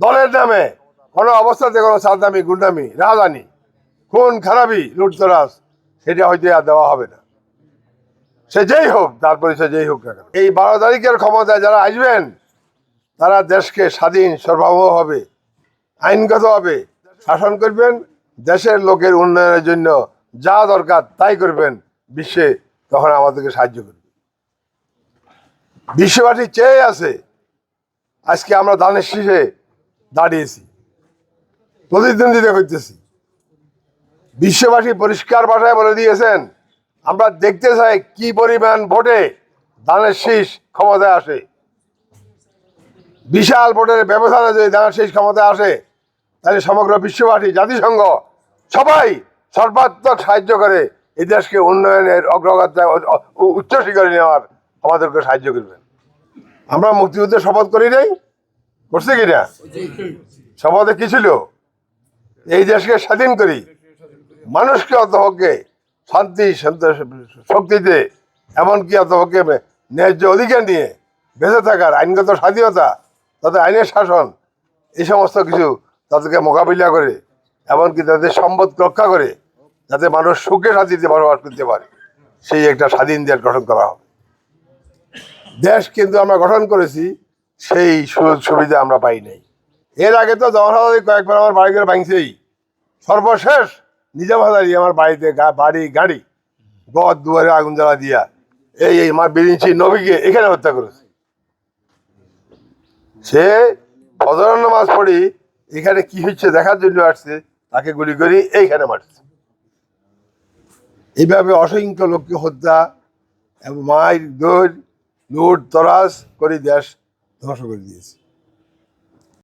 দলের নামে কোনো অবস্থাতে কোনো সাদামি গুন্ডামি রাজধানী খুন খারাপি লুটতরাজ সেটা হয়তো আর দেওয়া হবে না। সে যেই হোক, তার পরিচয় যেই হোক না কেন, এই 12 তারিখের ক্ষমতায় যারা আসবেন তারা দেশকে স্বাধীন সার্বভৌমভাবে আইনগতভাবে শাসন করবেন, দেশের লোকের উন্নয়নের জন্য যা দরকার তাই করবেন। বিশ্বে তখন আমাদেরকে সাহায্য করবে। বিশ্ববাসী চেয়ে আছে। আজকে আমরা ধানের শীষে দাঁড়িয়েছি, প্রতিদ্বন্দ্বিতা করতেছি। বিশ্ববাসী পরিষ্কার ভাষায় বলে দিয়েছেন, আমরা দেখতে চাই কি পরিমাণ ভোটে ধানের শীষ ক্ষমতায় আসে। বিশাল ভোটের ব্যবধানে যদি ধানের শীষ ক্ষমতায় আসে, তাহলে সমগ্র বিশ্ববাসী, জাতিসংঘ সবাই সর্বাত্মক সাহায্য করে এই দেশকে উন্নয়নের অগ্রগতিতে উচ্চ শিখরে নেওয়ার আমাদেরকে সাহায্য করবেন। আমরা মুক্তিযুদ্ধে শপথ করি নাই, করছে কিনা? শপথে কি ছিল? এই দেশকে স্বাধীন করি, মানুষকে অন্তপক্ষে শান্তি শক্তিতে, এমনকি অন্তপক্ষে ন্যায্য অধিকার নিয়ে বেঁচে থাকার আইনগত স্বাধীনতা, তাদের আইনের শাসন, এই সমস্ত কিছু তাদেরকে মোকাবিলা করে, এমনকি তাদের সম্পদ রক্ষা করে, যাতে মানুষ সুখে শান্তিতে বসবাস করতে পারে, সেই একটা স্বাধীন দেশ গঠন করা হবে। দেশ কিন্তু আমরা গঠন করেছি, সেই সুযোগ সুবিধা আমরা পাই নাই। এর আগে তো জনসাধারণ কয়েকবার আমার বাড়ি করে ভাঙছেই। সর্বশেষ নিজাম হাজারি আমার বাড়িতে বাড়ি গাড়ি গদ দুয়ারে আগুন জ্বালা দিয়া এই আমার বিরিঞ্চি নবীকে এখানে হত্যা করেছে। সে ফজর নামাজ পড়ি এখানে কি হচ্ছে দেখার জন্য আসছে, তাকে গুলি করি এইখানে মারছে। এইভাবে অসংখ্য লোককে হত্যা এবং মায়ের দৌড় লুট তরাজ করে দেশ ধ্বংস করে দিয়েছে।